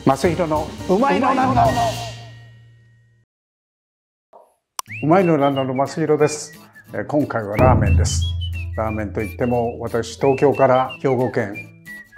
正弘のうまいのなんのうまいのなんのの正弘です。今回はラーメンです。ラーメンといっても私東京から兵庫県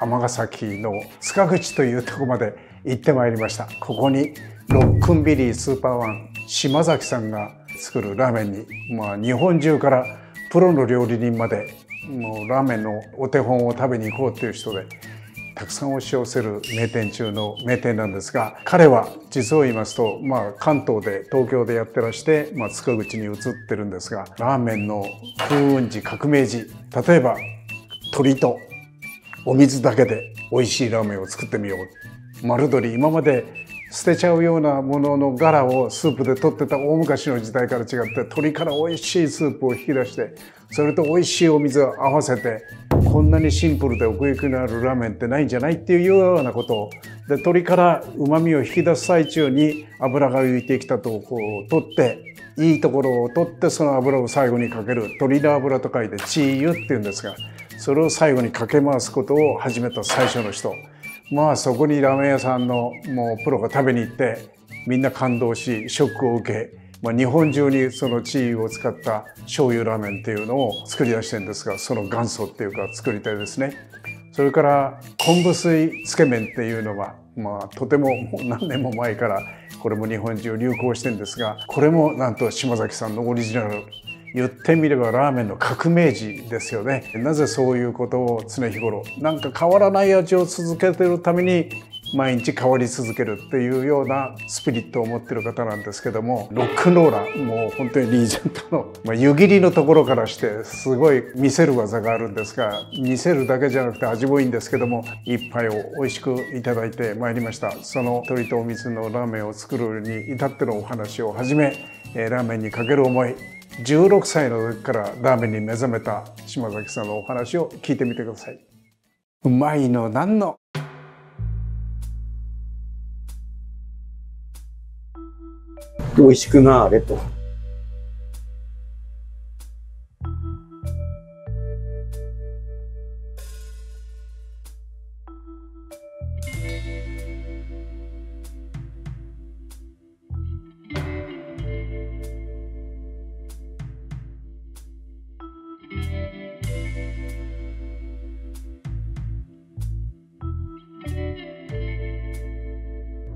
尼崎の塚口というところまで行ってまいりました。ここにロックンビリースーパーワン島崎さんが作るラーメンに、日本中からプロの料理人までもうラーメンのお手本を食べに行こうという人でたくさん押し寄せる名店中の名店なんですが、彼は実を言いますと、関東で東京でやってらして、塚口に移ってるんですが、ラーメンの風雲児革命児、例えば鶏とお水だけで美味しいラーメンを作ってみよう。丸鶏、今まで捨てちゃうようなもののガラをスープで取ってた大昔の時代から違って鶏から美味しいスープを引き出して、それと美味しいお水を合わせて、こんなにシンプルで奥行きのあるラーメンってないんじゃないっていうようなことをで、鶏からうまみを引き出す最中に油が浮いてきたとこを取っていいところを取って、その油を最後にかける鶏の油と書いてチー油っていうんですが、それを最後にかけ回すことを始めた最初の人。そこにラーメン屋さんのもうプロが食べに行ってみんな感動しショックを受け、日本中にそのチー油を使った醤油ラーメンっていうのを作り出してるんですが、その元祖っていうか作り手ですね。それから昆布水つけ麺っていうのは、とてももう何年も前からこれも日本中流行してるんですが、これもなんと島崎さんのオリジナル。言ってみればラーメンの革命児ですよね。なぜそういうことを常日頃なんか変わらない味を続けてるために毎日変わり続けるっていうようなスピリットを持ってる方なんですけども、ロックンローラー、もう本当にリーゼントの、湯切りのところからしてすごい見せる技があるんですが、見せるだけじゃなくて味もいいんですけども、一杯を美味しくいただいてまいりました。その鶏とお水のラーメンを作るに至ってのお話をはじめ、ラーメンにかける思い、16歳の時からラーメンに目覚めた島崎さんのお話を聞いてみてください。うまいのなんの。美味しくなーれと。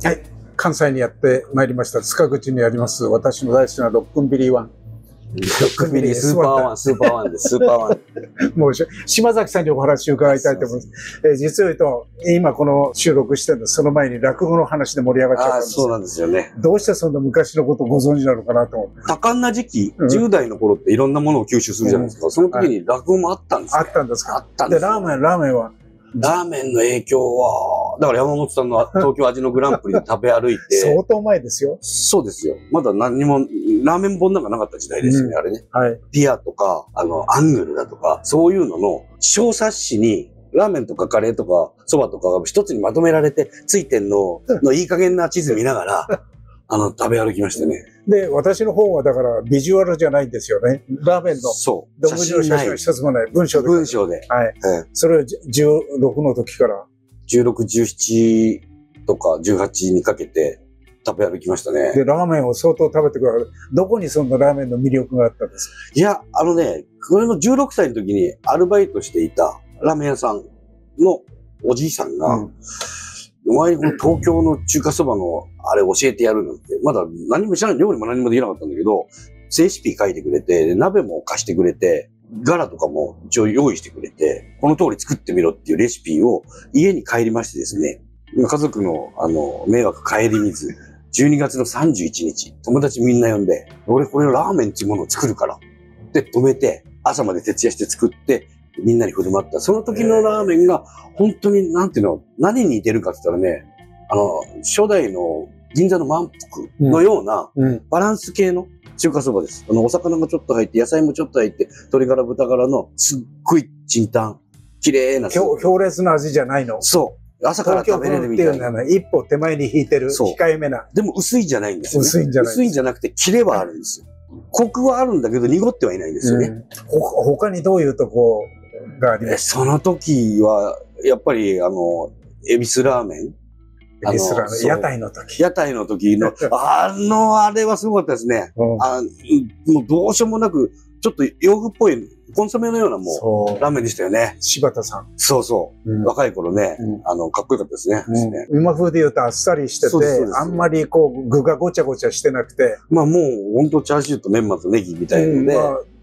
はい、関西にやってまいりました塚口にあります私の大好きなロックンビリーワン。ロックンビリースーパーワン、スーパーワンです、スーパーワン。もう島崎さんにお話を伺いたいと思います。実を言うと今この収録してるのその前に落語の話で盛り上がっちゃったんです。そうなんですよね。どうしてそんな昔のことをご存知なのかなと思って。多感な時期、10代の頃っていろんなものを吸収するじゃないですか。その時に落語もあったんですよ。あったんですか。あったんです。で、ラーメンはラーメンの影響は、だから山本さんの東京味のグランプリで食べ歩いて。相当前ですよ。そうですよ。まだ何にも、ラーメン本なんかなかった時代ですよね、あれね。はい。ピアとか、アングルだとか、そういうのの小冊子に、ラーメンとかカレーとか蕎麦とかが一つにまとめられて、ついてんのいい加減な地図見ながら、食べ歩きましたね。で、私の方はだからビジュアルじゃないんですよね。ラーメンの。そう。独自の写真は一つもない。文章で。文章で。はい。それを16の時から。16、17とか18にかけて食べ歩きましたね。で、ラーメンを相当食べてくれる。どこにそんなラーメンの魅力があったんですか？いや、これの16歳の時にアルバイトしていたラーメン屋さんのおじいさんが、お前にこの東京の中華そばのあれ教えてやるなんて、まだ何も知らない、料理も何もできなかったんだけど、レシピ書いてくれて、鍋も貸してくれて、ガラとかも一応用意してくれて、この通り作ってみろっていうレシピを家に帰りましてですね、家族の迷惑顧みず、12月の31日、友達みんな呼んで、俺これラーメンっていうものを作るから、で止めて、朝まで徹夜して作って、みんなに振る舞った。その時のラーメンが、本当に、何に似てるかって言ったらね、初代の銀座の満腹のような、バランス系の中華そばです。お魚がちょっと入って、野菜もちょっと入って、鶏ガラ、豚ガラの、すっごいチンタン、綺麗な。強烈な味じゃないの。そう。朝から食べれるみたいな。東京風っていうのは一歩手前に引いてる、控えめな。でも薄いじゃないんですよね。薄いんじゃない。薄いんじゃなくて、キレはあるんですよ。コクはあるんだけど、濁ってはいないんですよね。他にどういうとこがありますか？その時は、やっぱり、恵比寿ラーメンエキストラのそう屋台の時。屋台の時の、あれはすごかったですね。もうどうしようもなく、ちょっと洋風っぽい、コンソメのようなもう、ラーメンでしたよね。柴田さん。そうそう。若い頃ね、かっこよかったですね。今風で言うとあっさりしてて、あんまりこう、具がごちゃごちゃしてなくて。まあもう、ほんとチャーシューとメンマとネギみたいので、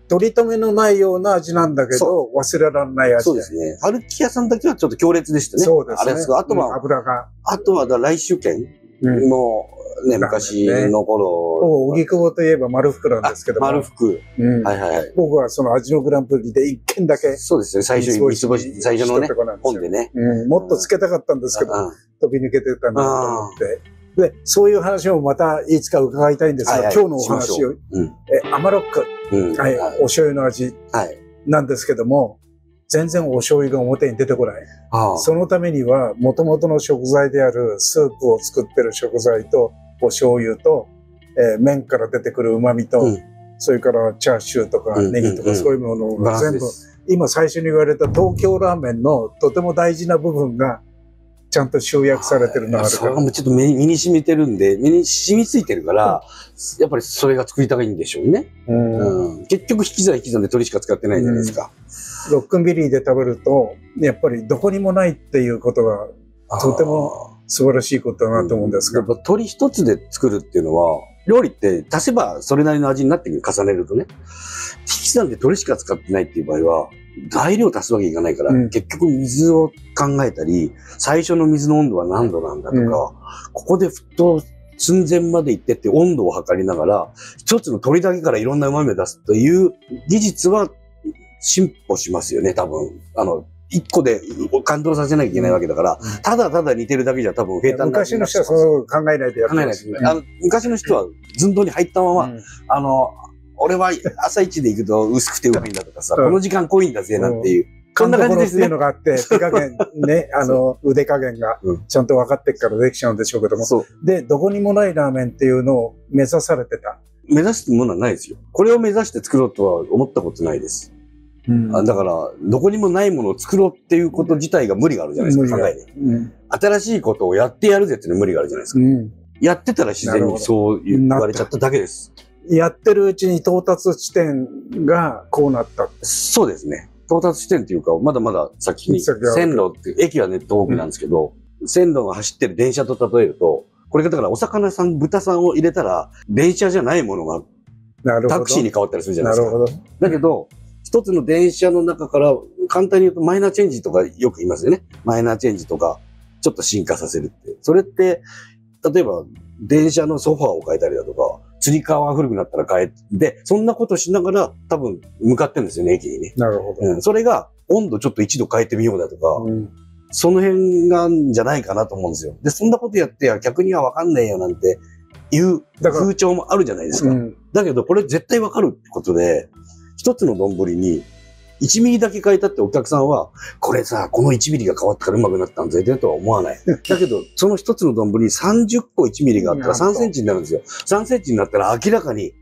取り留めのないような味なんだけど、忘れられない味。そうですね。春木屋さんだけはちょっと強烈でしたね。そうですね。あれですが、あとは、油が。あとは来週券のね、昔の頃。荻窪といえば丸福なんですけども。丸福。はいはいはい。僕はその味のグランプリで一軒だけ。そうですね。最初に三つ星、最初のね、本でね。もっとつけたかったんですけど、飛び抜けてたなと思って。で、そういう話をまたいつか伺いたいんですが、今日のお話を、アマロック、お醤油の味なんですけども、全然お醤油が表に出てこない。そのためには、元々の食材であるスープを作ってる食材と、お醤油と、麺から出てくる旨味と、それからチャーシューとかネギとかそういうものが全部、今最初に言われた東京ラーメンのとても大事な部分が、ちゃんと集約されてるのがあるから。それもちょっと身に染みてるんで、身に染みついてるから、やっぱりそれが作りたいんでしょうね。結局引き算で鶏しか使ってないじゃないですか。ロックンビリーで食べると、やっぱりどこにもないっていうことが、とても素晴らしいことだなと思うんですが。鶏一つで作るっていうのは、料理って足せばそれなりの味になってくる、重ねるとね。引き算で鶏しか使ってないっていう場合は、材料足すわけいかないから、結局水を考えたり、最初の水の温度は何度なんだとか、ここで沸騰寸前まで行ってって温度を測りながら、一つの鶏だけからいろんな旨味を出すという技術は進歩しますよね、多分。一個で感動させなきゃいけないわけだから、ただただ似てるだけじゃ多分平坦な。昔の人はそう考えないでやってます。昔の人は寸胴に入ったまま、俺は朝一で行くと薄くてうまいんだとかさ、この時間濃いんだぜなんていう。そんな感じですね。っていうのがあって、手加減、ね、腕加減がちゃんと分かってっからできちゃうんでしょうけども。で、どこにもないラーメンっていうのを目指されてた。目指すものはないですよ。これを目指して作ろうとは思ったことないです。だから、どこにもないものを作ろうっていうこと自体が無理があるじゃないですか、考えに。新しいことをやってやるぜっていうの無理があるじゃないですか。やってたら自然にそう言われちゃっただけです。やってるうちに到達地点がこうなった。そうですね。到達地点っていうか、まだまだ先に、線路って、駅はね、遠くなんですけど、線路が走ってる電車と例えると、これがだからお魚さん、豚さんを入れたら、電車じゃないものが、タクシーに変わったりするじゃないですか。だけど、一つの電車の中から、簡単に言うとマイナーチェンジとかよく言いますよね。マイナーチェンジとか、ちょっと進化させるって。それって、例えば、電車のソファーを変えたりだとか、釣り革が古くなったら変えて、そんなことしながら多分向かってるんですよね、駅にね。なるほど。それが温度ちょっと1度変えてみようだとか、その辺なんじゃないかなと思うんですよ。で、そんなことやってや逆にはわかんねえよなんていう風潮もあるじゃないですか。だけどこれ絶対わかるってことで、一つの丼に1ミリだけ変えたってお客さんは、これさ、この1ミリが変わったからうまくなったんぜとは思わない。だけど、その一つの丼に30個1ミリがあったら3センチになるんですよ。3センチになったら明らかに、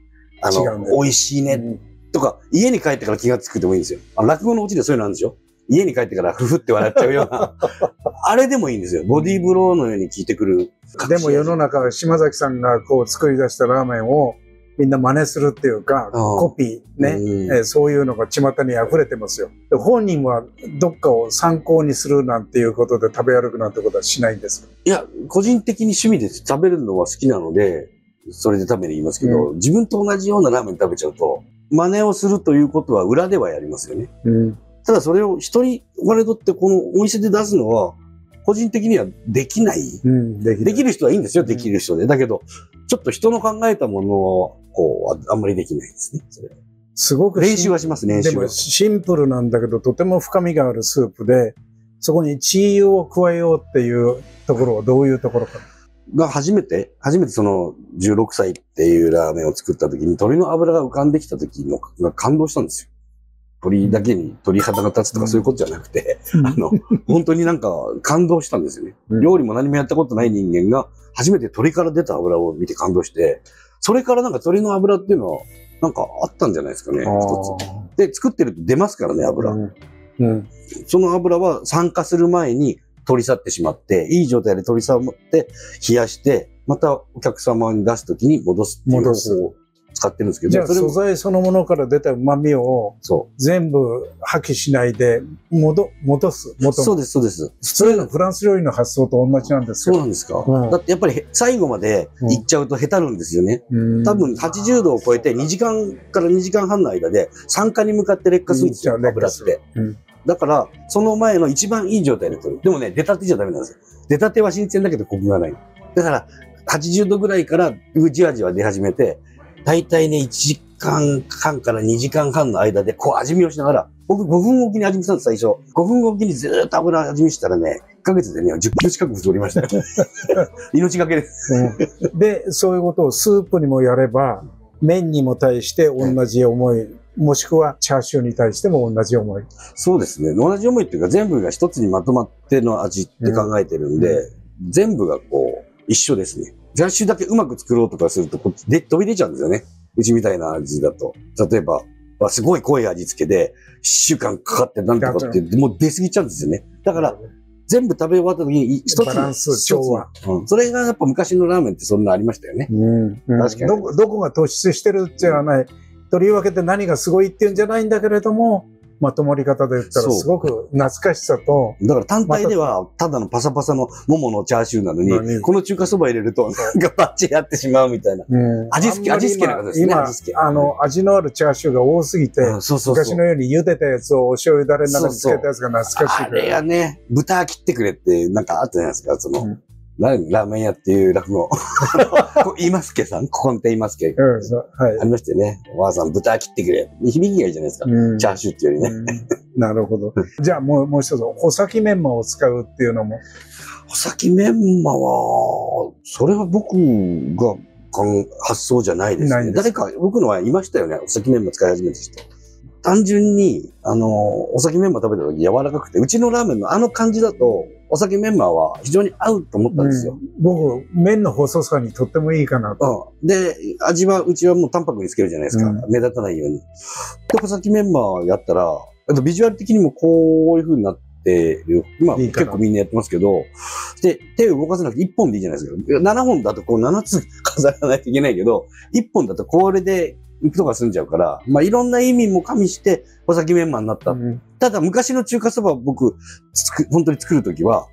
美味しいね、とか、家に帰ってから気がつくでもいいんですよ。落語のうちでそういうのあるんでしょ？家に帰ってからふふって笑っちゃうような、あれでもいいんですよ。ボディーブローのように効いてくる。でも世の中は島崎さんがこう作り出したラーメンを、みんな真似するっていうか、コピーね、そういうのが巷に溢れてますよ。本人はどっかを参考にするなんていうことで食べ歩くなんてことはしないんですか？いや、個人的に趣味で食べるのは好きなので、それで食べに言いますけど、自分と同じようなラーメン食べちゃうと、真似をするということは裏ではやりますよね。ただそれを一人お金取ってこのお店で出すのは、個人的にはできない。できる人はいいんですよ、できる人で。だけど、ちょっと人の考えたものを、こう、あんまりできないですね。それすごく練習はします、練習は。でもシンプルなんだけど、とても深みがあるスープで、そこにチー油を加えようっていうところはどういうところかが初めてその16歳っていうラーメンを作った時に鶏の油が浮かんできた時のが感動したんですよ。鶏だけに鳥肌が立つとかそういうことじゃなくて、本当になんか感動したんですよね。料理も何もやったことない人間が初めて鶏から出た油を見て感動して、それからなんか鶏の油っていうのはなんかあったんじゃないですかね、一つ。で、作ってると出ますからね、油。その油は酸化する前に取り去ってしまって、いい状態で取り去って冷やして、またお客様に出すときに戻すっていう方法を使ってるんですけど。じゃあ素材そのものから出た旨味を全部破棄しないで戻す。そうです、そうです。そういうのフランス料理の発想と同じなんですよ。そうなんですか。だってやっぱり最後までいっちゃうとへたるんですよね。多分80度を超えて2時間から2時間半の間で酸化に向かって劣化するんですよ、油って。だから、その前の一番いい状態で取る。でもね、出たてじゃダメなんですよ。出たては新鮮だけどコクがない。だから、80度ぐらいからじわじわ出始めて、だいたいね、1時間半から2時間半の間で、こう味見をしながら、僕5分おきに味見したんです、最初。5分おきにずーっと油味見したらね、1ヶ月でね、10キロ近く太りましたよ。命がけです、で、そういうことをスープにもやれば、麺にも対して同じ思い、もしくはチャーシューに対しても同じ思い。そうですね。同じ思いっていうか、全部が一つにまとまっての味って考えてるんで、全部がこう、一緒ですね。チャーシューだけうまく作ろうとかすると、飛び出ちゃうんですよね。うちみたいな味だと。例えば、すごい濃い味付けで、1週間かかってなんとかって、もう出過ぎちゃうんですよね。だから、全部食べ終わった時に一つ。バランス、調和。それがやっぱ昔のラーメンってそんなありましたよね。確かに。どこが突出してるっていうのはない。とりわけて何がすごいっていうんじゃないんだけれども、まとまり方で言ったらすごく懐かしさと。だから単体ではただのパサパサのもものチャーシューなのに、この中華そば入れるとなんかバッチリ合ってしまうみたいな。味付けなかったですね。今、味のあるチャーシューが多すぎて、昔のように茹でたやつをお醤油だれの中につけたやつが懐かしい。あれがね、豚切ってくれってなんかあったじゃないですか、ラーメン屋っていう落語。言いますけさん、古今亭言いますけ。ありましたよね。おばあさん、豚切ってくれ。響きがいいじゃないですか。チャーシューっていうよりね。なるほど。じゃあもう一つ、穂先メンマを使うっていうのも。穂先メンマは、それは僕が発想じゃないですね。僕のはいましたよね。穂先メンマ使い始めた人。単純に、お先メンマ食べた時柔らかくて、うちのラーメンのあの感じだと、お酒メンマは非常に合うと思ったんですよ。僕、麺の細さにとってもいいかなと。で、味は、うちはもう淡白につけるじゃないですか。目立たないように。で、お酒メンマやったら、ビジュアル的にもこういう風になってる。今、結構みんなやってますけど、で、手を動かさなくて1本でいいじゃないですか。7本だとこう7つ飾らないといけないけど、1本だとこれで、とか済んじゃうから、まあ、いろんな意味も加味して、穂先メンマになった。ただ、昔の中華そば僕、本当に作るときは、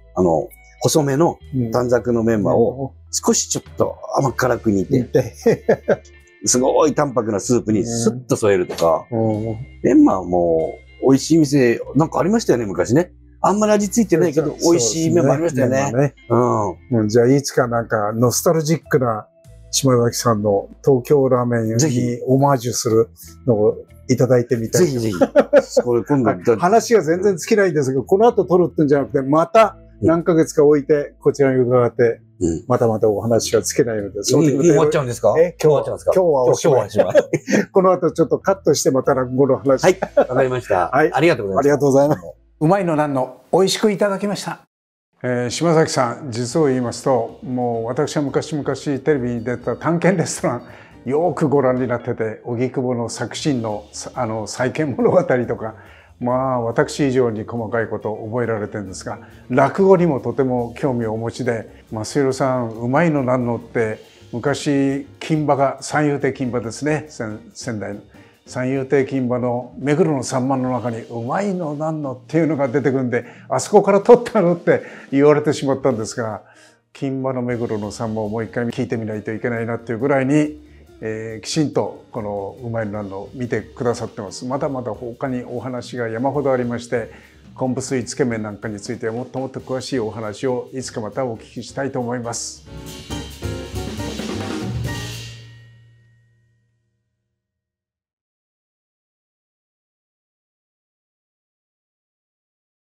細めの短冊のメンマを少しちょっと甘辛く煮て、すごい淡白なスープにスッと添えるとか、メンマはもう美味しい店、なんかありましたよね、昔ね。あんまり味付いてないけど、美味しいメンマありましたよね。じゃあ、いつかなんか、ノスタルジックな、島崎さんの東京ラーメンにオマージュするのをいただいてみたい。ぜひぜひ。これ今度話が全然尽きないんですけど、この後撮るってんじゃなくて、また何ヶ月か置いて、こちらに伺って、またお話が尽きないので。終わっちゃうんですか？今日はおしまい。この後ちょっとカットしてまた落語の話。はい、わかりました。ありがとうございます。ありがとうございます。うまいのなんの、美味しくいただきました。島崎さん、実を言いますと、もう私は昔々テレビに出た探検レストラン、よくご覧になってて、荻窪の作新の再建物語とか、まあ私以上に細かいことを覚えられてるんですが、落語にもとても興味をお持ちで、増弘さん、うまいのなんのって、昔金馬が三遊亭金馬ですね、仙台の。三遊亭金馬の目黒のさんまの中にうまいのなんのっていうのが出てくるんで、あそこから取ったのって言われてしまったんですが、金馬の目黒のさんまをもう一回聞いてみないといけないなっていうぐらいに、きちんとこのうまいのなんのを見てくださってます。まだまだ他にお話が山ほどありまして、昆布水つけ麺なんかについてはもっともっと詳しいお話をいつかまたお聞きしたいと思います。